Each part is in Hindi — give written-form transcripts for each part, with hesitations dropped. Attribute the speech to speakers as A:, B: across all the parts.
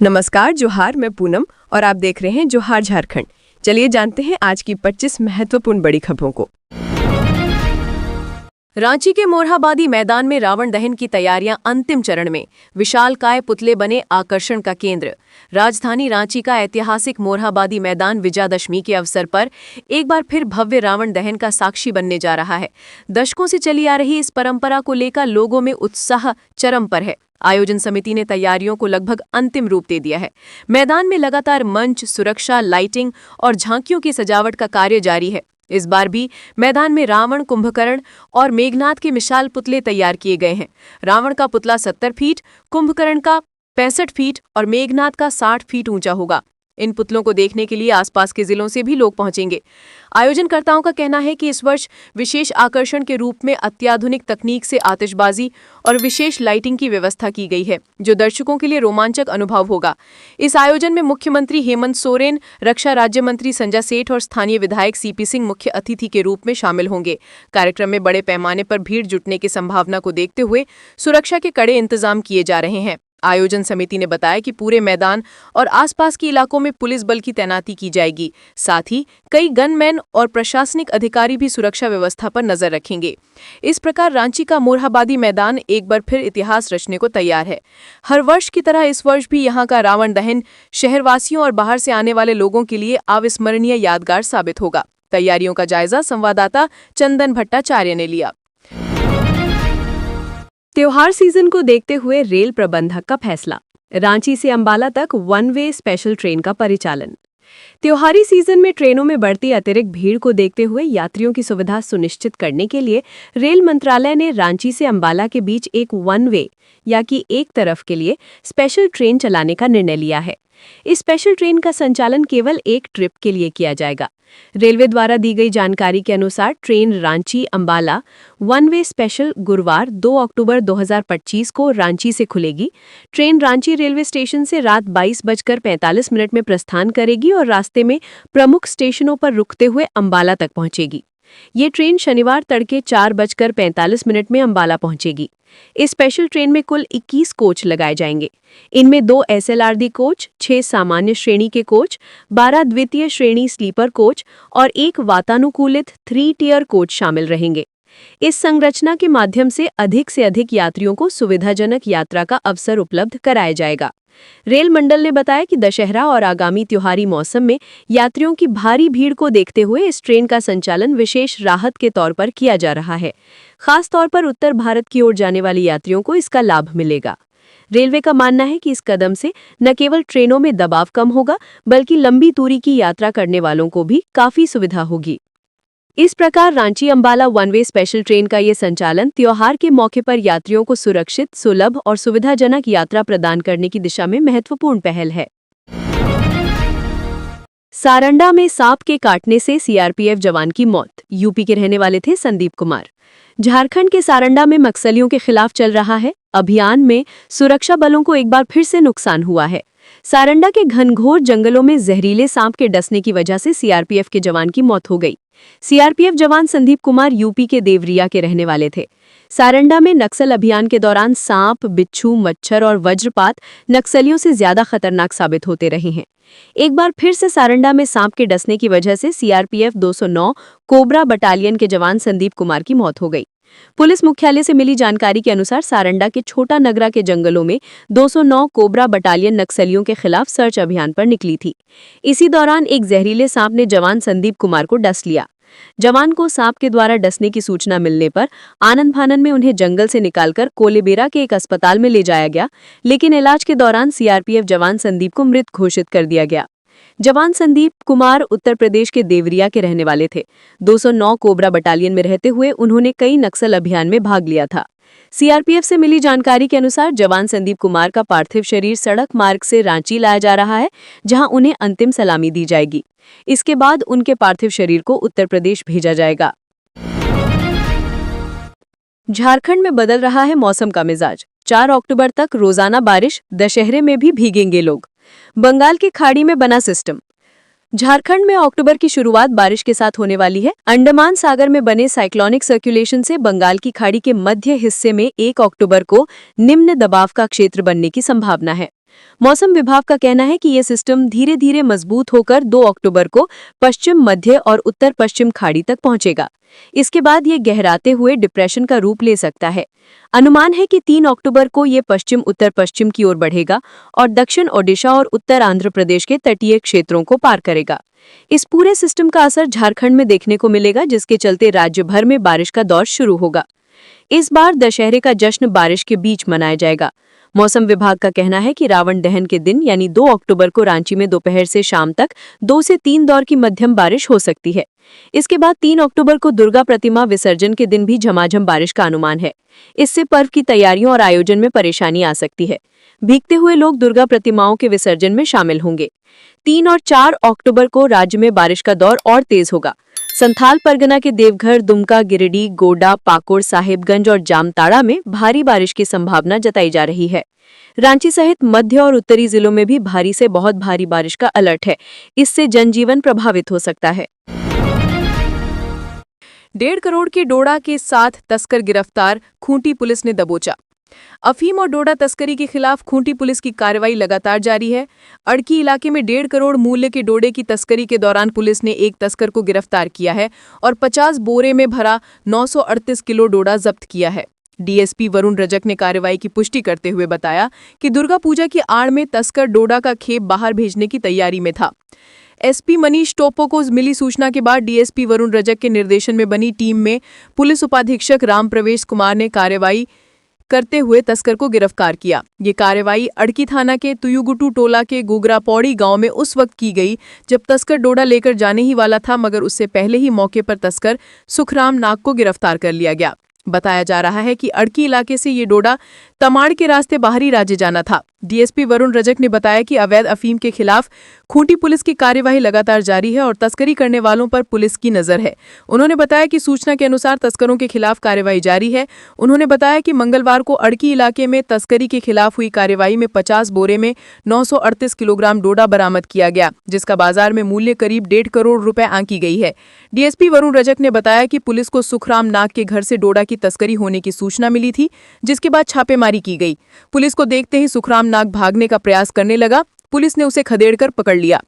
A: नमस्कार, जोहार। मैं पूनम और आप देख रहे हैं जोहार झारखंड। चलिए जानते हैं आज की 25 महत्वपूर्ण बड़ी खबरों को। रांची के मोरहाबादी मैदान में रावण दहन की तैयारियां अंतिम चरण में। विशालकाय पुतले बने आकर्षण का केंद्र। राजधानी रांची का ऐतिहासिक मोरहाबादी मैदान विजयादशमी के अवसर पर एक बार फिर भव्य रावण दहन का साक्षी बनने जा रहा है। दशकों से चली आ रही इस परंपरा को लेकर लोगों में उत्साह चरम पर है। आयोजन समिति ने तैयारियों को लगभग अंतिम रूप दे दिया है। मैदान में लगातार मंच, सुरक्षा, लाइटिंग और झांकियों की सजावट का कार्य जारी है। इस बार भी मैदान में रावण, कुंभकर्ण और मेघनाथ के मिसाल पुतले तैयार किए गए हैं। रावण का पुतला 70 फीट, कुंभकर्ण का 65 फीट और मेघनाथ का 60 फीट ऊंचा होगा। इन पुतलों को देखने के लिए आसपास के जिलों से भी लोग पहुंचेंगे। आयोजनकर्ताओं का कहना है कि इस वर्ष विशेष आकर्षण के रूप में अत्याधुनिक तकनीक से आतिशबाजी और विशेष लाइटिंग की व्यवस्था की गई है, जो दर्शकों के लिए रोमांचक अनुभव होगा। इस आयोजन में मुख्यमंत्री हेमंत सोरेन, रक्षा राज्य मंत्री संजय सेठ और स्थानीय विधायक सीपी सिंह मुख्य अतिथि के रूप में शामिल होंगे। कार्यक्रम में बड़े पैमाने पर भीड़ जुटने की संभावना को देखते हुए सुरक्षा के कड़े इंतजाम किए जा रहे हैं। आयोजन समिति ने बताया कि पूरे मैदान और आसपास के इलाकों में पुलिस बल की तैनाती की जाएगी। साथ ही कई गनमैन और प्रशासनिक अधिकारी भी सुरक्षा व्यवस्था पर नजर रखेंगे। इस प्रकार रांची का मोरहाबादी मैदान एक बार फिर इतिहास रचने को तैयार है। हर वर्ष की तरह इस वर्ष भी यहां का रावण दहन शहरवासियों और बाहर से आने वाले लोगों के लिए अविस्मरणीय यादगार साबित होगा। तैयारियों का जायजा संवाददाता चंदन भट्टाचार्य ने लिया। त्योहार सीजन को देखते हुए रेल प्रबंधक का फैसला। रांची से अंबाला तक वन वे स्पेशल ट्रेन का परिचालन। त्योहारी सीजन में ट्रेनों में बढ़ती अतिरिक्त भीड़ को देखते हुए यात्रियों की सुविधा सुनिश्चित करने के लिए रेल मंत्रालय ने रांची से अंबाला के बीच एक वन वे या कि एक तरफ के लिए स्पेशल ट्रेन चलाने का निर्णय लिया है। इस स्पेशल ट्रेन का संचालन केवल एक ट्रिप के लिए किया जाएगा। रेलवे द्वारा दी गई जानकारी के अनुसार train Ranchi Ambala one way special गुरुवार 2 अक्टूबर 2025 को रांची से खुलेगी। ट्रेन रांची रेलवे स्टेशन से रात 22:45 में प्रस्थान करेगी और रास्ते में प्रमुख स्टेशनों पर रुकते हुए अंबाला तक पहुंचेगी। ये ट्रेन शनिवार तड़के 4:45 में अंबाला पहुंचेगी। इस स्पेशल ट्रेन में कुल 21 कोच लगाए जाएंगे। इनमें 2 SLRD कोच, 6 सामान्य श्रेणी के कोच, 12 द्वितीय श्रेणी स्लीपर कोच और 1 वातानुकूलित 3 टियर कोच शामिल रहेंगे। इस संरचना के माध्यम से अधिक यात्रियों को सुविधाजनक यात्रा का अवसर उपलब्ध कराया जाएगा। रेल मंडल ने बताया कि दशहरा और आगामी त्योहारी मौसम में यात्रियों की भारी भीड़ को देखते हुए इस ट्रेन का संचालन विशेष राहत के तौर पर किया जा रहा है। खास तौर पर उत्तर भारत की ओर जाने वाले यात्रियों को इसका लाभ मिलेगा। रेलवे का मानना है कि इस कदम से न केवल ट्रेनों में दबाव कम होगा, बल्कि लंबी दूरी की यात्रा करने वालों को भी काफी सुविधा होगी। इस प्रकार Ranchi Ambala one way special train का ये संचालन त्योहार के मौके पर यात्रियों को सुरक्षित, सुलभ और सुविधाजनक यात्रा प्रदान करने की दिशा में महत्वपूर्ण पहल है। सारंडा में सांप के काटने से CRPF जवान की मौत। यूपी के रहने वाले थे संदीप कुमार। झारखंड के सारंडा में नक्सलियों के खिलाफ चल रहा है अभियान में सुरक्षा बलों को एक बार फिर से नुकसान हुआ है। सारंडा के घनघोर जंगलों में जहरीले सांप के डसने की वजह से CRPF के जवान की मौत हो गई। CRPF जवान संदीप कुमार यूपी के देवरिया के रहने वाले थे। सारंडा में नक्सल अभियान के दौरान सांप, बिच्छू, मच्छर और वज्रपात नक्सलियों से ज्यादा खतरनाक साबित होते रहे हैं। एक बार फिर से सारंडा में सांप के डसने की वजह से CRPF 209 कोबरा बटालियन के जवान संदीप कुमार की मौत हो गई। पुलिस मुख्यालय से मिली जानकारी के अनुसार सारंडा के छोटा नगरा के जंगलों में 209 कोबरा बटालियन नक्सलियों के खिलाफ सर्च अभियान पर निकली थी। इसी दौरान एक जहरीले सांप ने जवान संदीप कुमार को डस लिया। जवान को सांप के द्वारा डसने की सूचना मिलने पर आनन फानन में उन्हें जंगल से निकालकर कोलेबेरा के एक अस्पताल में ले जाया गया, लेकिन इलाज के दौरान CRPF जवान संदीप को मृत घोषित कर दिया गया। जवान संदीप कुमार उत्तर प्रदेश के देवरिया के रहने वाले थे। 209 कोबरा बटालियन में रहते हुए उन्होंने कई नक्सल अभियान में भाग लिया था। CRPF से मिली जानकारी के अनुसार जवान संदीप कुमार का पार्थिव शरीर सड़क मार्ग से रांची लाया जा रहा है, जहां उन्हें अंतिम सलामी दी जाएगी। इसके बाद उनके पार्थिव शरीर को उत्तर प्रदेश भेजा जाएगा। झारखंड में बदल रहा है मौसम का मिजाज। 4 अक्टूबर तक रोजाना बारिश, दशहरे में भी भीगेंगे लोग। बंगाल की खाड़ी में बना सिस्टम। झारखंड में अक्टूबर की शुरुआत बारिश के साथ होने वाली है। अंडमान सागर में बने साइक्लोनिक सर्कुलेशन से बंगाल की खाड़ी के मध्य हिस्से में 1 अक्टूबर को निम्न दबाव का क्षेत्र बनने की संभावना है। मौसम विभाग का कहना है कि ये सिस्टम धीरे धीरे मजबूत होकर 2 अक्टूबर को पश्चिम मध्य और उत्तर पश्चिम खाड़ी तक पहुंचेगा। इसके बाद ये गहराते हुए डिप्रेशन का रूप ले सकता है। अनुमान है कि 3 अक्टूबर को ये पश्चिम उत्तर पश्चिम की ओर बढ़ेगा और दक्षिण ओडिशा और उत्तर आंध्र प्रदेश के तटीय क्षेत्रों को पार करेगा। इस पूरे सिस्टम का असर झारखंड में देखने को मिलेगा, जिसके चलते राज्य भर में बारिश का दौर शुरू होगा। इस बार दशहरे का जश्न बारिश के बीच मनाया जाएगा। मौसम विभाग का कहना है कि रावण दहन के दिन यानी 2 अक्टूबर को रांची में दोपहर से शाम तक 2 से 3 दौर की मध्यम बारिश हो सकती है। इसके बाद 3 अक्टूबर को दुर्गा प्रतिमा विसर्जन के दिन भी झमाझम बारिश का अनुमान है। इससे पर्व की तैयारियों और आयोजन में परेशानी आ सकती है। भीगते हुए लोग दुर्गा प्रतिमाओं के विसर्जन में शामिल होंगे। 3 और 4 अक्टूबर को राज्य में बारिश का दौर और तेज होगा। संथाल परगना के देवघर, दुमका, गिरिडीह, गोड्डा, पाकुड़, साहिबगंज और जामताड़ा में भारी बारिश की संभावना जताई जा रही है। रांची सहित मध्य और उत्तरी जिलों में भी भारी से बहुत भारी बारिश का अलर्ट है। इससे जनजीवन प्रभावित हो सकता है।
B: 1.5 करोड़ के डोडा के साथ तस्कर गिरफ्तार, खूंटी पुलिस ने दबोचा। अफीम और डोडा तस्करी के खिलाफ खूंटी पुलिस की कार्रवाई लगातार जारी है। अड़की इलाके में 1.5 करोड़ मूल्य के डोडे की तस्करी के दौरान पुलिस ने एक तस्कर को गिरफ्तार किया है और 50 बोरे में भरा 938 किलो डोडा जब्त किया है। डीएसपी वरुण रजक ने कार्रवाई की पुष्टि करते हुए बताया कि दुर्गा पूजा की आड़ में तस्कर डोडा का खेप बाहर भेजने की तैयारी में था। एसपी मनीष टोपो को मिली सूचना के बाद डीएसपी वरुण रजक के निर्देशन में बनी टीम में पुलिस उपाधीक्षक राम प्रवेश कुमार ने कार्रवाई करते हुए तस्कर को गिरफ्तार किया। ये कार्रवाई अड़की थाना के तुयुगुटू टोला के गुगरापौड़ी गांव में उस वक्त की गई जब तस्कर डोडा लेकर जाने ही वाला था, मगर उससे पहले ही मौके पर तस्कर सुखराम नाग को गिरफ्तार कर लिया गया। बताया जा रहा है कि अड़की इलाके से ये डोडा तमाड़ के रास्ते बाहरी राज्य जाना था। डीएसपी वरुण रजक ने बताया कि अवैध अफीम के खिलाफ खूंटी पुलिस की कार्यवाही लगातार जारी है और तस्करी करने वालों पर पुलिस की नजर है। उन्होंने बताया कि सूचना के अनुसार तस्करों के खिलाफ कार्यवाही जारी है। उन्होंने बताया कि मंगलवार को अड़की इलाके में तस्करी के खिलाफ हुई कार्यवाही में 50 बोरे में 938 किलोग्राम डोडा बरामद किया गया, जिसका बाजार में मूल्य करीब 1.5 करोड़ रुपए आंकी गई है। डीएसपी वरुण रजक ने बताया कि पुलिस को सुखराम नाग के घर से डोडा की तस्करी होने की सूचना मिली थी, जिसके बाद छापेमारी की गई। पुलिस को देखते ही सुखराम नाग भागने का प्रयास करने लगा। पुलिस ने उसे खदेड़कर पकड़ लिया।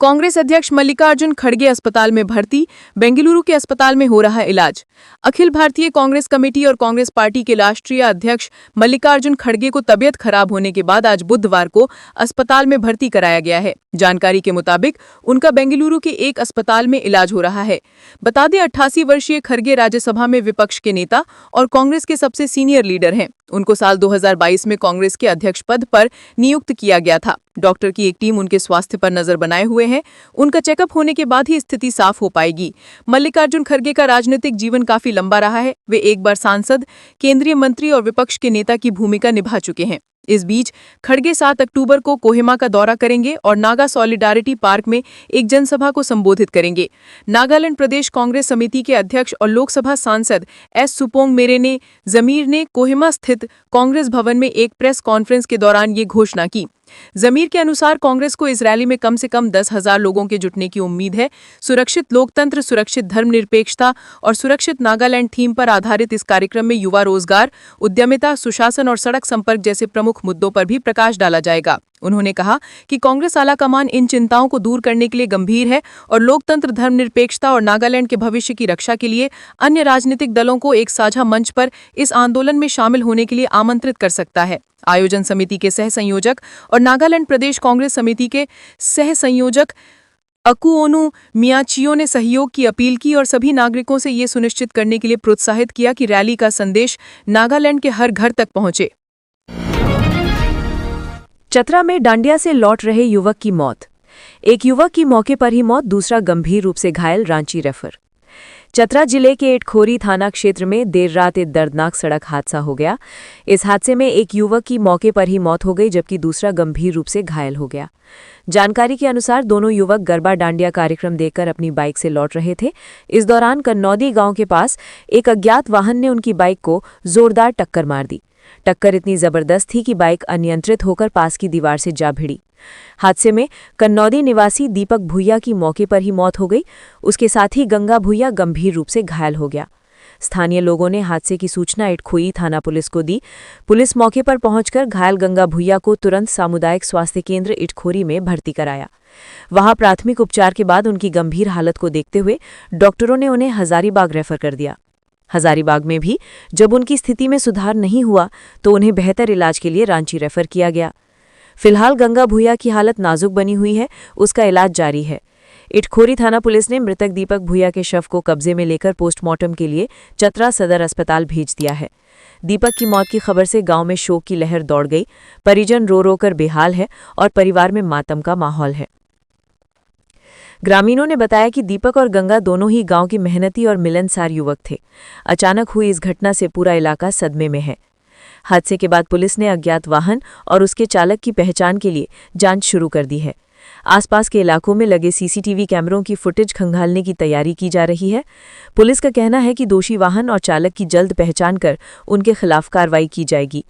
B: कांग्रेस अध्यक्ष मल्लिकार्जुन खड़गे अस्पताल में भर्ती, बेंगलुरु के अस्पताल में हो रहा इलाज। अखिल भारतीय कांग्रेस कमेटी और कांग्रेस पार्टी के राष्ट्रीय अध्यक्ष मल्लिकार्जुन खड़गे को तबियत खराब होने के बाद आज बुधवार को अस्पताल में भर्ती कराया गया है। जानकारी के मुताबिक उनका बेंगलुरु के एक अस्पताल में इलाज हो रहा है। बता दें 88 वर्षीय खड़गे राज्यसभा में विपक्ष के नेता और कांग्रेस के सबसे सीनियर लीडर हैं। उनको साल 2022 में कांग्रेस के अध्यक्ष पद पर नियुक्त किया गया था। डॉक्टर की एक टीम उनके स्वास्थ्य पर नजर बनाए हुए है। उनका चेकअप होने के बाद ही स्थिति साफ हो पाएगी। मल्लिकार्जुन खड़गे का राजनीतिक जीवन काफी लंबा रहा है। वे एक बार सांसद, केंद्रीय मंत्री और विपक्ष के नेता की भूमिका निभा चुके हैं। इस बीच खड़गे 7 अक्टूबर को कोहिमा का दौरा करेंगे और नागा सॉलिडारिटी पार्क में एक जनसभा को संबोधित करेंगे। नागालैंड प्रदेश कांग्रेस समिति के अध्यक्ष और लोकसभा सांसद एस सुपोंग मेरेने जमीर ने कोहिमा स्थित कांग्रेस भवन में एक प्रेस कॉन्फ्रेंस के दौरान ये घोषणा की। जमीर के अनुसार कांग्रेस को इस रैली में कम से कम 10,000 लोगों के जुटने की उम्मीद है। सुरक्षित लोकतंत्र, सुरक्षित धर्मनिरपेक्षता और सुरक्षित नागालैंड थीम पर आधारित इस कार्यक्रम में युवा रोजगार, उद्यमिता, सुशासन और सड़क संपर्क जैसे प्रमुख मुद्दों पर भी प्रकाश डाला जाएगा। उन्होंने कहा कि कांग्रेस आलाकमान इन चिंताओं को दूर करने के लिए गंभीर है और लोकतंत्र, धर्मनिरपेक्षता और नागालैंड के भविष्य की रक्षा के लिए अन्य राजनीतिक दलों को एक साझा मंच पर इस आंदोलन में शामिल होने के लिए आमंत्रित कर सकता है। आयोजन समिति के सह संयोजक और नागालैंड प्रदेश कांग्रेस समिति के सह संयोजक अकुओनु मियाचियो ने सहयोग की अपील की और सभी नागरिकों से ये सुनिश्चित करने के लिए प्रोत्साहित किया कि रैली का संदेश नागालैंड के हर घर तक पहुंचे।
A: चतरा में डांडिया से लौट रहे युवक की मौत। एक युवक की मौके पर ही मौत, दूसरा गंभीर रूप से घायल, रांची रेफर। चतरा जिले के एटखोरी थाना क्षेत्र में देर रात एक दर्दनाक सड़क हादसा हो गया। इस हादसे में एक युवक की मौके पर ही मौत हो गई, जबकि दूसरा गंभीर रूप से घायल हो गया। जानकारी के अनुसार दोनों युवक गरबा डांडिया कार्यक्रम देखकर अपनी बाइक से लौट रहे थे। इस दौरान कन्नौदी गांव के पास एक अज्ञात वाहन ने उनकी बाइक को जोरदार टक्कर मार दी। टक्कर इतनी जबरदस्त थी कि बाइक अनियंत्रित होकर पास की दीवार से जा भिड़ी। हादसे में कन्नौदी निवासी दीपक भुइया की मौके पर ही मौत हो गई। उसके साथ ही गंगा भुइया गंभीर रूप से घायल हो गया।
C: स्थानीय लोगों ने हादसे की सूचना इटखोई थाना पुलिस को दी। पुलिस मौके पर पहुंचकर घायल गंगा भुइया को तुरंत सामुदायिक स्वास्थ्य केंद्र इटखोरी में भर्ती कराया। वहां प्राथमिक उपचार के बाद उनकी गंभीर हालत को देखते हुए डॉक्टरों ने उन्हें हजारीबाग रेफर कर दिया। हजारीबाग में भी जब उनकी स्थिति में सुधार नहीं हुआ तो उन्हें बेहतर इलाज के लिए रांची रेफर किया गया। फिलहाल गंगा भुइया की हालत नाजुक बनी हुई है, उसका इलाज जारी है। इटखोरी थाना पुलिस ने मृतक दीपक भुइया के शव को कब्जे में लेकर पोस्टमार्टम के लिए चतरा सदर अस्पताल भेज दिया है। दीपक की मौत की खबर से गांव में शोक की लहर दौड़ गई। परिजन रो रो कर बेहाल है और परिवार में मातम का माहौल है। ग्रामीणों ने बताया कि दीपक और गंगा दोनों ही गांव की मेहनती और मिलनसार युवक थे। अचानक हुई इस घटना से पूरा इलाका सदमे में है। हादसे के बाद पुलिस ने अज्ञात वाहन और उसके चालक की पहचान के लिए जांच शुरू कर दी है। आसपास के इलाकों में लगे सीसीटीवी कैमरों की फुटेज खंगालने की तैयारी की जा रही है। पुलिस का कहना है कि दोषी वाहन और चालक की जल्द पहचान कर उनके खिलाफ कार्रवाई की जाएगी।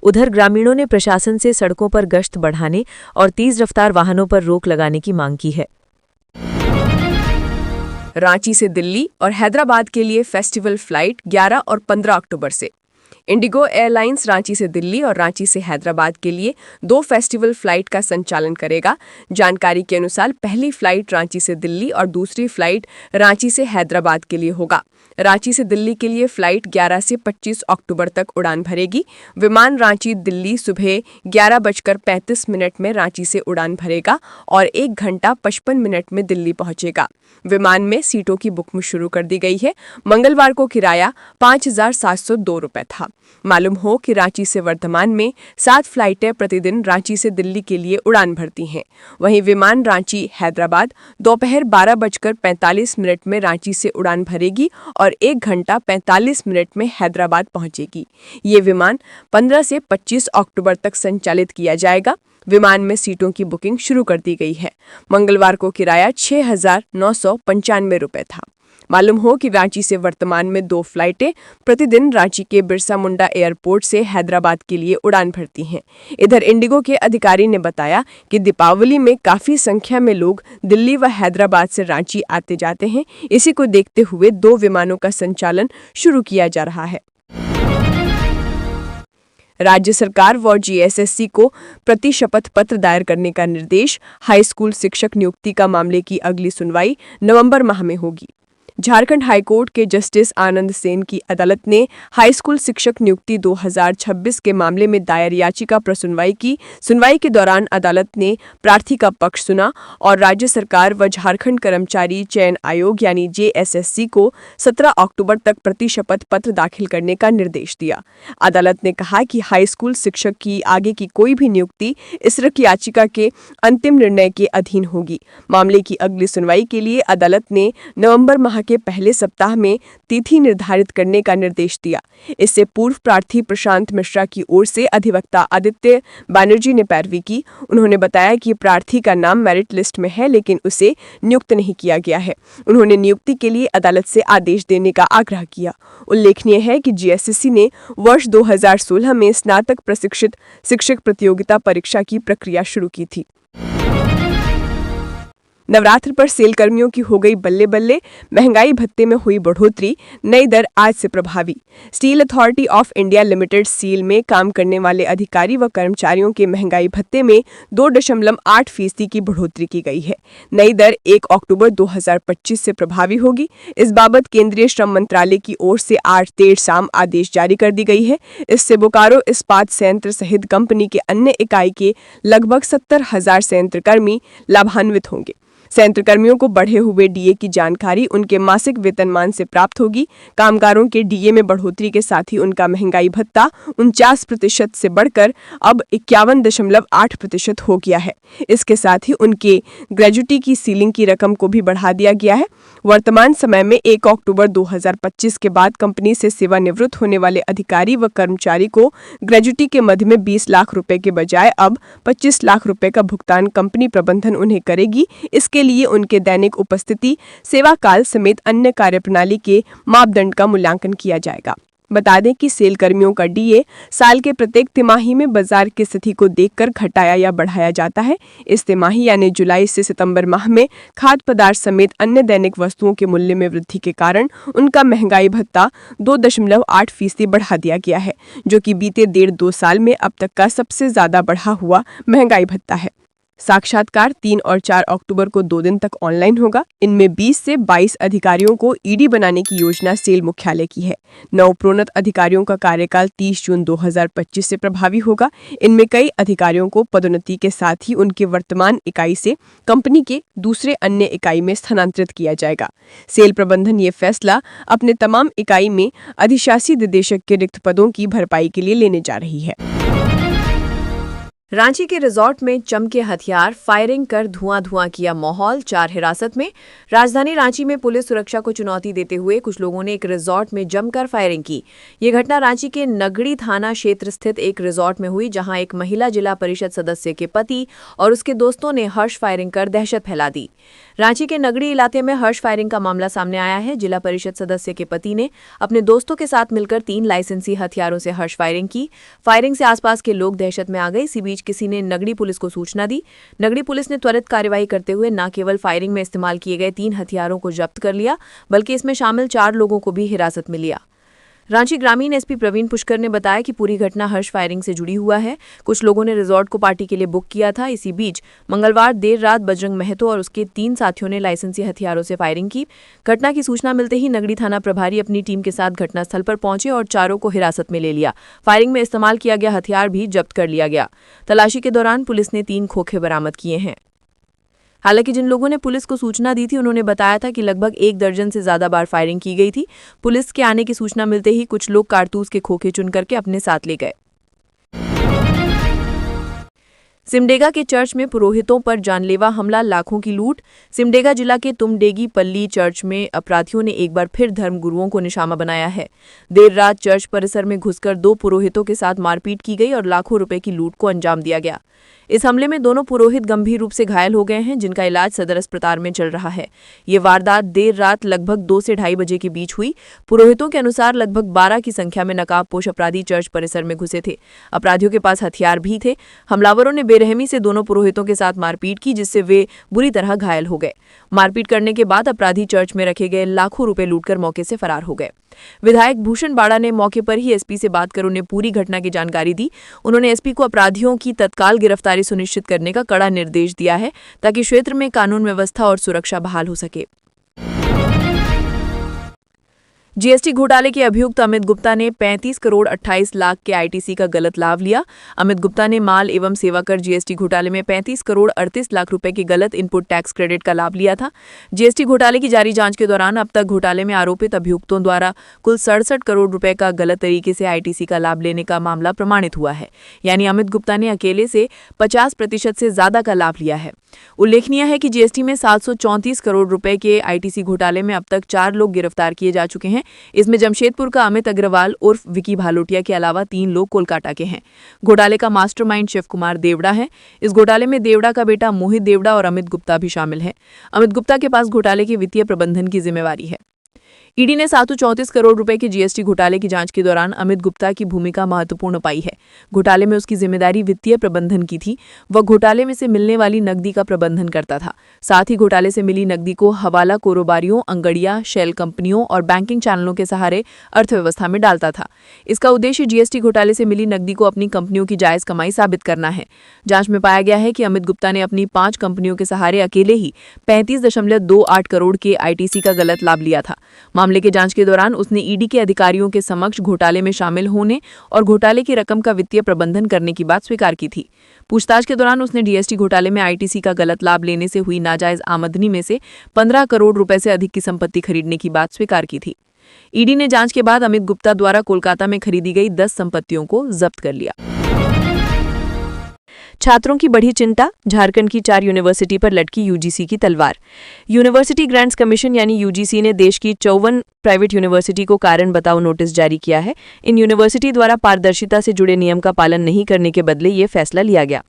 C: उधर ग्रामीणों ने प्रशासन से सड़कों पर गश्त बढ़ाने और तेज रफ्तार वाहनों पर रोक लगाने की मांग की है।
A: रांची से दिल्ली और हैदराबाद के लिए फेस्टिवल फ्लाइट 11 और 15 अक्टूबर से। इंडिगो एयरलाइंस रांची से दिल्ली और रांची से हैदराबाद के लिए 2 फेस्टिवल फ्लाइट का संचालन करेगा। जानकारी के अनुसार पहली फ्लाइट रांची से दिल्ली और दूसरी फ्लाइट रांची से हैदराबाद के लिए होगा। रांची से दिल्ली के लिए फ्लाइट 11 से 25 अक्टूबर तक उड़ान भरेगी। विमान रांची दिल्ली सुबह 11:35 में रांची से उड़ान भरेगा और 1 घंटा 55 मिनट में दिल्ली पहुंचेगा। विमान में सीटों की बुकिंग शुरू कर दी गई है। मंगलवार को किराया 5,702 रुपये था। मालूम हो कि रांची से वर्तमान में 7 फ्लाइटें प्रतिदिन रांची से दिल्ली के लिए उड़ान भरती हैं। वहीं विमान रांची हैदराबाद दोपहर 12:45 में रांची से उड़ान भरेगी और 1 घंटा 45 मिनट में हैदराबाद पहुंचेगी। ये विमान 15 से 25 अक्टूबर तक संचालित किया जाएगा। विमान में सीटों की बुकिंग शुरू कर दी गई है। मंगलवार को किराया 6,995 रुपये था। मालूम हो कि रांची से वर्तमान में 2 फ्लाइटें प्रतिदिन रांची के बिरसा मुंडा एयरपोर्ट से हैदराबाद के लिए उड़ान भरती हैं। इधर इंडिगो के अधिकारी ने बताया कि दीपावली में काफी संख्या में लोग दिल्ली व हैदराबाद से रांची आते जाते हैं। इसी को देखते हुए 2 विमानों का संचालन शुरू किया जा रहा है। राज्य सरकार व जीएसएससी को प्रति शपथ पत्र दायर करने का निर्देश। हाई स्कूल शिक्षक नियुक्ति का मामले की अगली सुनवाई नवंबर माह में होगी। झारखंड हाईकोर्ट के जस्टिस आनंद सेन की अदालत ने हाई स्कूल शिक्षक नियुक्ति 2026 के मामले में दायर याचिका पर सुनवाई की। सुनवाई के दौरान अदालत ने प्रार्थी का पक्ष सुना और राज्य सरकार व झारखंड कर्मचारी चयन आयोग यानी जेएसएससी को 17 अक्टूबर तक प्रति शपथ पत्र दाखिल करने का निर्देश दिया। अदालत ने कहा कि हाई स्कूल शिक्षक की आगे की कोई भी नियुक्ति इस रिट याचिका के अंतिम निर्णय के अधीन होगी। मामले की अगली सुनवाई के लिए अदालत ने नवंबर माह के पहले सप्ताह में तिथि निर्धारित करने का निर्देश दिया। इससे पूर्व प्रार्थी प्रशांत मिश्रा की ओर से अधिवक्ता आदित्य बनर्जी ने पैरवी की। उन्होंने बताया कि प्रार्थी का नाम मेरिट लिस्ट में है लेकिन उसे नियुक्त नहीं किया गया है। उन्होंने नियुक्ति के लिए अदालत से आदेश देने का आग्रह किया। उल्लेखनीय है कि जीएसएससी ने वर्ष 2016 में स्नातक प्रशिक्षित शिक्षक प्रतियोगिता परीक्षा की प्रक्रिया शुरू की थी। नवरात्र पर सेल कर्मियों की हो गई बल्ले बल्ले। महंगाई भत्ते में हुई बढ़ोतरी, नई दर आज से प्रभावी। Steel authority of India limited seal में काम करने वाले अधिकारी व कर्मचारियों के महंगाई भत्ते में 2.8% की बढ़ोतरी की गई है। नई दर 1 अक्टूबर 2025 से प्रभावी होगी। इस बाबत केंद्रीय श्रम मंत्रालय की ओर से आज देर शाम आदेश जारी कर दी गई है। इससे बोकारो इस्पात संयंत्र सहित कंपनी के अन्य इकाई के लगभग 70,000 संयंत्र कर्मी लाभान्वित होंगे। संयंत्र कर्मियों को बढ़े हुए डीए की जानकारी उनके मासिक वेतनमान से प्राप्त होगी। कामगारों के डीए में बढ़ोतरी के साथ ही उनका महंगाई भत्ता 49% से बढ़कर अब 51.8% हो गया है। इसके साथ ही उनके ग्रेजुटी की सीलिंग की रकम को भी बढ़ा दिया गया है। वर्तमान समय में 1 अक्टूबर 2025 के बाद कंपनी से सेवानिवृत्त होने वाले अधिकारी व कर्मचारी को ग्रेजुटी के मद में 20 लाख रुपए के बजाय अब 25 लाख रुपए का भुगतान कंपनी प्रबंधन उन्हें करेगी। इसके लिए उनके दैनिक उपस्थिति, सेवा काल समेत अन्य कार्यप्रणाली के मापदंड का मूल्यांकन किया जाएगा।
D: बता दें कि सेल कर्मियों का डीए साल के प्रत्येक तिमाही में बाजार की स्थिति को देखकर घटाया या बढ़ाया जाता है। इस तिमाही यानी जुलाई से सितंबर माह में खाद्य पदार्थ समेत अन्य दैनिक वस्तुओं के मूल्य में वृद्धि के कारण उनका महंगाई भत्ता 2.8% बढ़ा दिया गया है, जो कि बीते 1.5-2 साल में अब तक का सबसे ज्यादा बढ़ा हुआ महंगाई भत्ता है। साक्षात्कार 3 और 4 अक्टूबर को 2 दिन तक ऑनलाइन होगा। इनमें 20 से 22 अधिकारियों को ईडी बनाने की योजना सेल मुख्यालय की है। नवप्रोन्नत अधिकारियों का कार्यकाल 30 जून 2025 से प्रभावी होगा। इनमें कई अधिकारियों को पदोन्नति के साथ ही उनके वर्तमान इकाई से कंपनी के दूसरे अन्य इकाई में स्थानांतरित किया जाएगा। सेल प्रबंधन ये फैसला अपने तमाम इकाई में अधिशासी निदेशक के रिक्त पदों की भरपाई के लिए लेने जा रही है।
A: रांची के रिजॉर्ट में चमके हथियार, फायरिंग कर धुआं किया माहौल, 4 हिरासत में। राजधानी रांची में पुलिस सुरक्षा को चुनौती देते हुए कुछ लोगों ने एक रिजॉर्ट में जमकर फायरिंग की। ये घटना रांची के नगड़ी थाना क्षेत्र स्थित एक रिजॉर्ट में हुई, जहां एक महिला जिला परिषद सदस्य के पति और उसके दोस्तों ने हर्ष फायरिंग कर दहशत फैला दी। रांची के नगड़ी इलाके में हर्ष फायरिंग का मामला सामने आया है। जिला परिषद सदस्य के पति ने अपने दोस्तों के साथ मिलकर 3 लाइसेंसी हथियारों से हर्ष फायरिंग की। फायरिंग से आसपास के लोग दहशत में आ गए। इसी बीच किसी ने नगड़ी पुलिस को सूचना दी। नगड़ी पुलिस ने त्वरित कार्रवाई करते हुए न केवल फायरिंग में इस्तेमाल किए गए 3 हथियारों को जब्त कर लिया, बल्कि इसमें शामिल 4 लोगों को भी हिरासत में लिया। रांची ग्रामीण एसपी प्रवीण पुष्कर ने बताया कि पूरी घटना हर्ष फायरिंग से जुड़ी हुआ है। कुछ लोगों ने रिजॉर्ट को पार्टी के लिए बुक किया था। इसी बीच मंगलवार देर रात बजरंग महतो और उसके 3 साथियों ने लाइसेंसी हथियारों से फायरिंग की। घटना की सूचना मिलते ही नगड़ी थाना प्रभारी अपनी टीम के साथ घटनास्थल पर पहुंचे और 4 को हिरासत में ले लिया। फायरिंग में इस्तेमाल किया गया हथियार भी जब्त कर लिया गया। तलाशी के दौरान पुलिस ने 3 खोखे बरामद किए हैं। हालांकि जिन लोगों ने पुलिस को सूचना दी थी, उन्होंने बताया था कि लगभग 1 दर्जन से ज्यादा बार फायरिंग की गई थी। पुलिस के आने की सूचना मिलते ही कुछ लोग कारतूस के खोखे चुन करके अपने साथ ले गए। सिमडेगा के चर्च में पुरोहितों पर जानलेवा हमला, लाखों की लूट। सिमडेगा जिला के तुमडेगी पल्ली चर्च में अपराधियों ने एक बार फिर धर्मगुरुओं को निशाना बनाया है। देर रात चर्च परिसर में घुसकर 2 पुरोहितों के साथ मारपीट की गई और लाखों रुपए की लूट को अंजाम दिया गया। इस हमले में दोनों पुरोहित गंभीर रूप से घायल हो गए हैं, जिनका इलाज सदर अस्पताल में चल रहा है। ये वारदात देर रात लगभग 2 से 2:30 बजे के बीच हुई। पुरोहितों के अनुसार लगभग 12 की संख्या में नकाबपोश अपराधी चर्च परिसर में घुसे थे। अपराधियों के पास हथियार भी थे। हमलावरों ने बेरहमी से दोनों पुरोहितों के साथ मारपीट की, जिससे वे बुरी तरह घायल हो गए। मारपीट करने के बाद अपराधी चर्च में रखे गए लाखों रुपए लूटकर मौके से फरार हो गए। विधायक भूषण बाड़ा ने मौके पर ही एसपी से बात कर उन्हें पूरी घटना की जानकारी दी। उन्होंने एसपी को अपराधियों की तत्काल गिरफ्तारी सुनिश्चित करने का कड़ा निर्देश दिया है, ताकि क्षेत्र में कानून व्यवस्था और सुरक्षा बहाल हो सके। जीएसटी घोटाले के अभियुक्त अमित गुप्ता ने 35 करोड़ 28 लाख के आईटीसी का गलत लाभ लिया। अमित गुप्ता ने माल एवं सेवा कर जीएसटी घोटाले में 35 करोड़ 38 लाख रुपए के गलत इनपुट टैक्स क्रेडिट का लाभ लिया था। जीएसटी घोटाले की जारी जांच के दौरान अब तक घोटाले में आरोपित अभियुक्तों द्वारा कुल 67 करोड़ रुपए का गलत तरीके से आईटीसी का लाभ लेने का मामला प्रमाणित हुआ है। यानी अमित गुप्ता ने अकेले से 50% से ज्यादा का लाभ लिया है। उल्लेखनीय है कि जीएसटी में 734 करोड़ रुपए के आईटीसी घोटाले में अब तक 4 लोग गिरफ्तार किए जा चुके हैं। इसमें जमशेदपुर का अमित अग्रवाल उर्फ विकी भालोटिया के अलावा 3 लोग कोलकाता के हैं। घोटाले का मास्टरमाइंड शिव कुमार देवड़ा है। इस घोटाले में देवड़ा का बेटा मोहित देवड़ा और अमित गुप्ता भी शामिल हैं। अमित गुप्ता के पास घोटाले के वित्तीय प्रबंधन की जिम्मेवारी है। ईडी ने 734 करोड़ रुपए के जीएसटी घोटाले की जांच के दौरान अमित गुप्ता की भूमिका महत्वपूर्ण पाई है। घोटाले में उसकी जिम्मेदारी वित्तीय प्रबंधन की थी। वह घोटाले में से मिलने वाली नकदी का प्रबंधन करता था। साथ ही घोटाले से मिली नकदी को हवाला कारोबारियों, अंगड़िया, शेल कंपनियों और बैंकिंग चैनलों के सहारे अर्थव्यवस्था में डालता था। इसका उद्देश्य जीएसटी घोटाले से मिली नकदी को अपनी कंपनियों की जायज कमाई साबित करना है। जांच में पाया गया है कि अमित गुप्ता ने अपनी 5 कंपनियों के सहारे अकेले ही 35.28 करोड़ के आईटीसी का गलत लाभ लिया था। मामले की जांच के दौरान उसने ईडी के अधिकारियों के समक्ष घोटाले में शामिल होने और घोटाले की रकम का वित्तीय प्रबंधन करने की बात स्वीकार की थी। पूछताछ के दौरान उसने जीएसटी घोटाले में आईटीसी का गलत लाभ लेने से हुई नाजायज आमदनी में से 15 करोड़ रुपए से अधिक की संपत्ति खरीदने की बात स्वीकार की थी। ईडी ने जांच के बाद अमित गुप्ता द्वारा कोलकाता में खरीदी गई 10 संपत्तियों को जब्त कर लिया।
C: छात्रों की बढ़ी चिंता, झारखंड की 4 यूनिवर्सिटी पर लटकी यूजीसी की तलवार। यूनिवर्सिटी ग्रांट्स कमीशन यानी यूजीसी ने देश की 54 प्राइवेट यूनिवर्सिटी को कारण बताओ नोटिस जारी किया है। इन यूनिवर्सिटी द्वारा पारदर्शिता से जुड़े नियम का पालन नहीं करने के बदले ये फैसला लिया गया।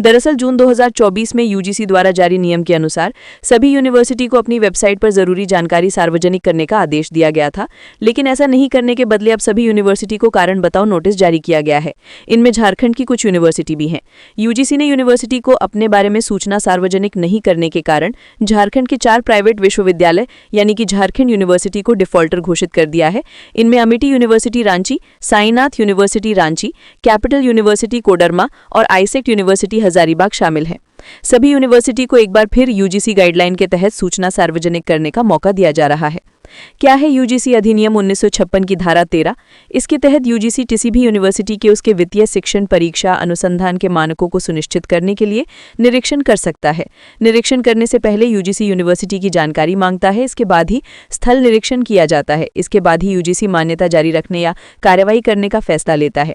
C: दरअसल जून 2024 में यूजीसी द्वारा जारी नियम के अनुसार सभी यूनिवर्सिटी को अपनी वेबसाइट पर जरूरी जानकारी सार्वजनिक करने का आदेश दिया गया था, लेकिन ऐसा नहीं करने के बदले अब सभी यूनिवर्सिटी को कारण बताओ नोटिस जारी किया गया है। इनमें झारखंड की कुछ यूनिवर्सिटी भी हैं। यूजीसी ने यूनिवर्सिटी को अपने बारे में सूचना सार्वजनिक नहीं करने के कारण झारखंड के 4 प्राइवेट विश्वविद्यालय यानी कि झारखंड यूनिवर्सिटी को डिफॉल्टर घोषित कर दिया है। इनमें Amity university Ranchi, Sainath university Ranchi, capital university Koderma और आईसेक्ट यूनिवर्सिटी हजारीबाग शामिल हैं। सभी यूनिवर्सिटी को एक बार फिर यूजीसी गाइडलाइन के तहत सूचना सार्वजनिक करने का मौका दिया जा रहा है। क्या है यूजीसी अधिनियम 1956 की धारा 13? इसके तहत यूजीसी किसी भी यूनिवर्सिटी के उसके वित्तीय शिक्षण, परीक्षा, अनुसंधान के मानकों को सुनिश्चित करने के लिए निरीक्षण कर सकता है। निरीक्षण करने से पहले यूजीसी यूनिवर्सिटी की जानकारी मांगता है, इसके बाद ही स्थल निरीक्षण किया जाता है। इसके बाद ही यूजीसी मान्यता जारी रखने या कार्रवाई करने का फैसला लेता है।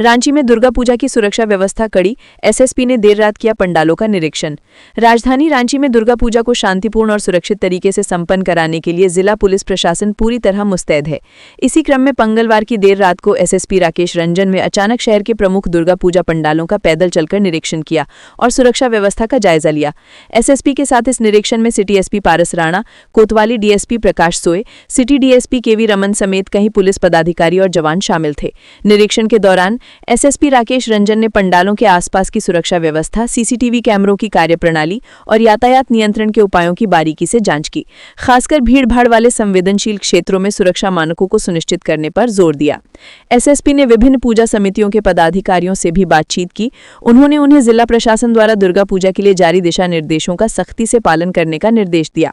C: रांची में दुर्गा पूजा की सुरक्षा व्यवस्था कड़ी, एसएसपी ने देर रात किया पंडालों का निरीक्षण। राजधानी रांची में दुर्गा पूजा को शांतिपूर्ण और सुरक्षित तरीके से संपन्न कराने के लिए जिला पुलिस प्रशासन पूरी तरह मुस्तैद है। इसी क्रम में मंगलवार की देर रात को एसएसपी राकेश रंजन ने अचानक शहर के प्रमुख दुर्गा पूजा पंडालों का पैदल चलकर निरीक्षण किया और सुरक्षा व्यवस्था का जायजा लिया। एसएसपी के साथ इस निरीक्षण में सिटी एसपी पारस राणा, कोतवाली डीएसपी प्रकाश सोए, सिटी डीएसपी केवी रमन समेत कई पुलिस पदाधिकारी और जवान शामिल थे। निरीक्षण के दौरान एसएसपी राकेश रंजन ने पंडालों के आसपास की सुरक्षा व्यवस्था, सीसीटीवी कैमरों की कार्यप्रणाली और यातायात नियंत्रण के उपायों की बारीकी से जांच की। खासकर भीड़भाड़ वाले संवेदनशील क्षेत्रों में सुरक्षा मानकों को सुनिश्चित करने पर जोर दिया। एसएसपी ने विभिन्न पूजा समितियों के पदाधिकारियों से भी बातचीत की। उन्होंने उन्हें जिला प्रशासन द्वारा दुर्गा पूजा के लिए जारी दिशा निर्देशों का सख्ती से पालन करने का निर्देश दिया।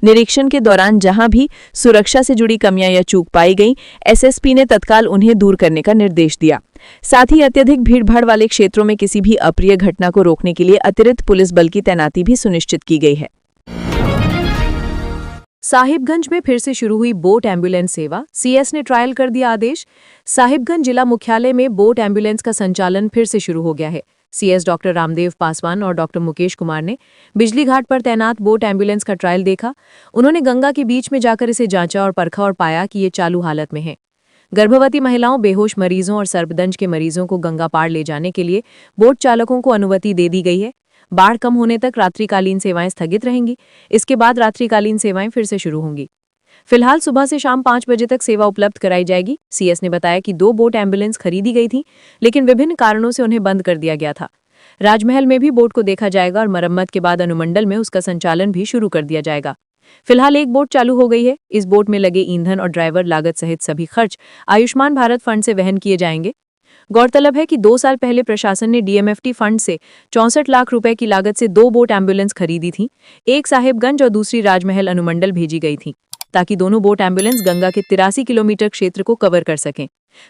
C: निरीक्षण के दौरान जहां भी सुरक्षा से जुड़ी कमियां या चूक पाई गई, एसएसपी ने तत्काल उन्हें दूर करने का निर्देश दिया। साथ ही अत्यधिक भीड़भाड़ वाले क्षेत्रों में किसी भी अप्रिय घटना को रोकने के लिए अतिरिक्त पुलिस बल की तैनाती भी सुनिश्चित की गई है।
A: साहिबगंज में फिर से शुरू हुई बोट एम्बुलेंस सेवा, सीएस ने ट्रायल कर दिया आदेश। साहिबगंज जिला मुख्यालय में बोट एम्बुलेंस का संचालन फिर से शुरू हो गया है। सीएस डॉक्टर रामदेव पासवान और डॉक्टर मुकेश कुमार ने बिजली घाट पर तैनात बोट एम्बुलेंस का ट्रायल देखा। उन्होंने गंगा के बीच में जाकर इसे जांचा और परखा और पाया कि ये चालू हालत में है। गर्भवती महिलाओं, बेहोश मरीजों और सर्पदंश के मरीजों को गंगा पार ले जाने के लिए बोट चालकों को अनुमति दे दी गई है। बाढ़ कम होने तक रात्रिकालीन सेवाएं स्थगित रहेंगी। इसके बाद रात्रिकालीन सेवाएं फिर से शुरू होंगी। फिलहाल सुबह से शाम 5 बजे तक सेवा उपलब्ध कराई जाएगी। सीएस ने बताया कि 2 बोट एम्बुलेंस खरीदी गई थी, लेकिन विभिन्न कारणों से उन्हें बंद कर दिया गया था। राजमहल में भी बोट को देखा जाएगा और मरम्मत के बाद अनुमंडल में उसका संचालन भी शुरू कर दिया जाएगा। फिलहाल एक बोट चालू हो गई है। इस बोट में लगे ईंधन और ड्राइवर लागत सहित सभी खर्च आयुष्मान भारत फंड से वहन किए जाएंगे। गौरतलब है कि 2 साल पहले प्रशासन ने डीएमएफटी फंड से 64 लाख रुपए की लागत से 2 बोट एम्बुलेंस खरीदी थी। एक साहिबगंज और दूसरी राजमहल अनुमंडल भेजी गई थी, ताकि दोनों बोट एम्बुलेंस गंगा के 83 किलोमीटर क्षेत्र को कवर कर सकें।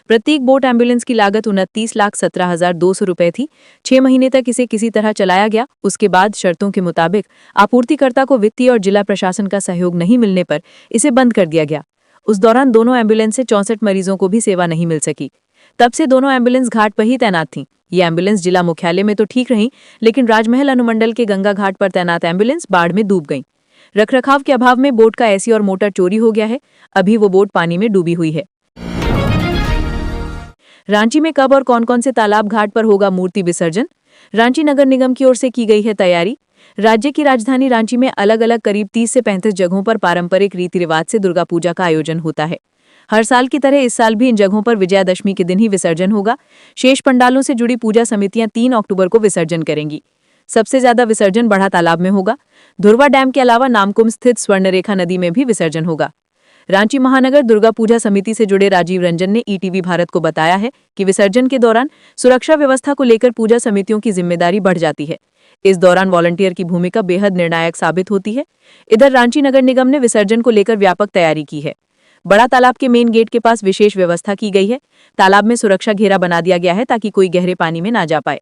A: प्रत्येक बोट एम्बुलेंस की लागत 29,17,200 रुपए थी। 6 महीने तक इसे किसी तरह चलाया गया। उसके बाद शर्तों के मुताबिक आपूर्तिकर्ता को वित्तीय और जिला प्रशासन का सहयोग नहीं मिलने पर इसे बंद कर दिया गया। उस दौरान दोनों एम्बुलेंस से 64 मरीजों को भी सेवा नहीं मिल सकी। तब से दोनों एम्बुलेंस घाट पर ही तैनात थीं। ये एम्बुलेंस जिला मुख्यालय में तो ठीक रहीं, लेकिन राजमहल अनुमंडल के गंगा घाट पर तैनात एम्बुलेंस बाढ़ में डूब गईं। रखरखाव के अभाव में बोट का एसी और मोटर चोरी हो गया है। अभी वो बोट पानी में डूबी हुई है। रांची में कब और कौन-कौन से तालाब घाट पर होगा मूर्ति विसर्जन? रांची नगर निगम की ओर से की गई है तैयारी। राज्य की राजधानी रांची में अलग-अलग करीब 30 से 35 जगहों पर पारंपरिक रीति रिवाज से दुर्गा पूजा का आयोजन होता है। हर साल की तरह इस साल भी इन जगहों पर विजयादशमी के दिन ही विसर्जन होगा। शेष पंडालों से जुड़ी पूजा समितियां 3 अक्टूबर को विसर्जन करेंगी। सबसे ज्यादा विसर्जन बड़ा तालाब में होगा। धुरवा डैम के अलावा नामकुम स्थित स्वर्णरेखा नदी में भी विसर्जन होगा। रांची महानगर दुर्गा पूजा समिति से जुड़े राजीव रंजन ने ईटीवी भारत को बताया है कि विसर्जन के दौरान सुरक्षा व्यवस्था को लेकर पूजा समितियों की जिम्मेदारी बढ़ जाती है। इस दौरान वॉलंटियर की भूमिका बेहद निर्णायक साबित होती है। इधर रांची नगर निगम ने विसर्जन को लेकर व्यापक तैयारी की है। बड़ा तालाब के मेन गेट के पास विशेष व्यवस्था की गई है। तालाब में सुरक्षा घेरा बना दिया गया है ताकि कोई गहरे पानी में ना जा पाए।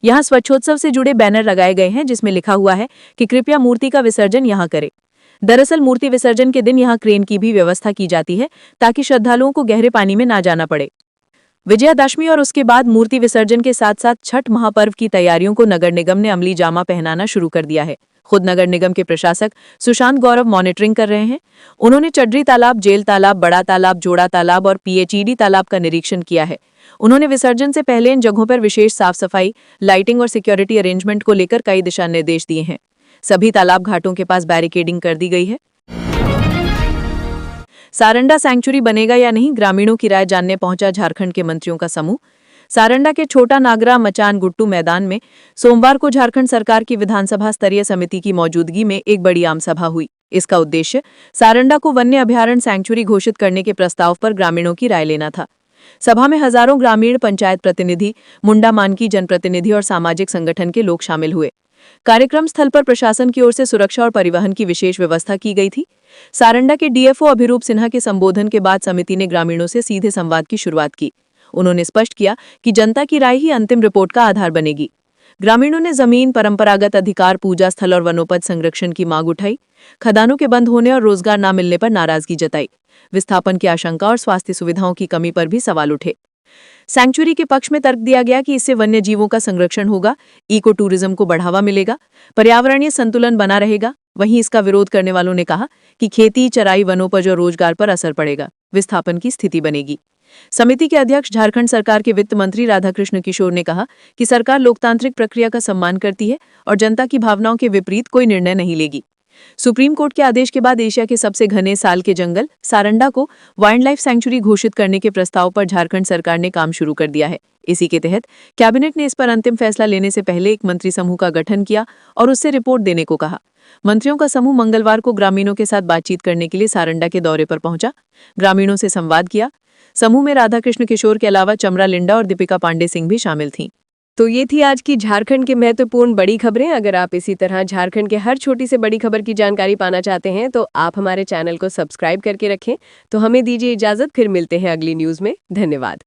A: यहाँ स्वच्छोत्सव से जुड़े बैनर लगाए गए हैं जिसमें लिखा हुआ है कि कृपया मूर्ति का विसर्जन यहाँ करें। दरअसल मूर्ति विसर्जन के दिन यहाँ क्रेन की भी व्यवस्था की जाती है ताकि श्रद्धालुओं को गहरे पानी में ना जाना पड़े।
B: विजयादशमी और उसके बाद मूर्ति विसर्जन के साथ साथ छठ महापर्व की तैयारियों को नगर निगम ने अमली जामा पहनाना शुरू कर दिया है। खुद नगर निगम के प्रशासक सुशांत गौरव मॉनिटरिंग कर रहे हैं। उन्होंने चड्री तालाब, जेल तालाब, बड़ा तालाब, जोड़ा तालाब और पीएचईडी तालाब का निरीक्षण किया है। उन्होंने विसर्जन से पहले इन जगहों पर विशेष साफ सफाई, लाइटिंग और सिक्योरिटी अरेंजमेंट को लेकर कई दिशा निर्देश दिए हैं। सभी तालाब घाटों के पास बैरिकेडिंग कर दी गई है। सारंडा सैंक्चुरी बनेगा या नहीं, ग्रामीणों की राय जानने पहुंचा झारखंड के मंत्रियों का समूह। सारंडा के छोटा नागरा मचान गुट्टू मैदान में सोमवार को झारखंड सरकार की विधानसभा स्तरीय समिति की मौजूदगी में एक बड़ी आम सभा हुई। इसका उद्देश्य सारंडा को वन्य अभयारण्य सैंक्चुरी घोषित करने के प्रस्ताव पर ग्रामीणों की राय लेना था। सभा में हजारों ग्रामीण, पंचायत प्रतिनिधि, मुंडा मानकी जनप्रतिनिधि और सामाजिक संगठन के लोग शामिल हुए। कार्यक्रम स्थल पर प्रशासन की ओर से सुरक्षा और परिवहन की विशेष व्यवस्था की गई थी। सारंडा के डीएफओ अभिरूप सिन्हा के संबोधन के बाद समिति ने ग्रामीणों से सीधे संवाद की शुरुआत की। उन्होंने स्पष्ट किया कि जनता की राय ही अंतिम रिपोर्ट का आधार बनेगी। ग्रामीणों ने जमीन, परंपरागत अधिकार, पूजा स्थल और वनोपज संरक्षण की मांग उठाई। खदानों के बंद होने और रोजगार न मिलने पर नाराजगी जताई। विस्थापन की आशंका और स्वास्थ्य सुविधाओं की कमी पर भी सवाल उठे। सैंक्चुरी के पक्ष में तर्क दिया गया कि इससे वन्य जीवों का संरक्षण होगा, इको टूरिज्म को बढ़ावा मिलेगा, पर्यावरणीय संतुलन बना रहेगा। वहीं इसका विरोध करने वालों ने कहा कि खेती, चराई, वनोपज और रोजगार पर असर पड़ेगा, विस्थापन की स्थिति बनेगी। समिति के अध्यक्ष झारखंड सरकार के वित्त मंत्री राधाकृष्ण किशोर ने कहा कि सरकार लोकतांत्रिक प्रक्रिया का सम्मान करती है और जनता की भावनाओं के विपरीत कोई निर्णय नहीं लेगी। सुप्रीम कोर्ट के आदेश के बाद एशिया के सबसे घने साल के जंगल सारंडा को वाइल्ड लाइफ सैंक्चुरी घोषित करने के प्रस्ताव पर झारखंड सरकार ने काम शुरू कर दिया है। इसी के तहत कैबिनेट ने इस पर अंतिम फैसला लेने से पहले एक मंत्री समूह का गठन किया और उससे रिपोर्ट देने को कहा। मंत्रियों का समूह मंगलवार को ग्रामीणों के साथ बातचीत करने के लिए सारंडा के दौरे पर पहुंचा, ग्रामीणों से संवाद किया। समूह में राधाकृष्ण किशोर के अलावा चमरा लिंडा और दीपिका पांडे सिंह भी शामिल थीं।
A: तो ये थी आज की झारखंड की महत्वपूर्ण बड़ी खबरें। अगर आप इसी तरह झारखंड के हर छोटी से बड़ी खबर की जानकारी पाना चाहते हैं तो आप हमारे चैनल को सब्सक्राइब करके रखें। तो हमें दीजिए इजाजत, फिर मिलते हैं अगली न्यूज़ में। धन्यवाद।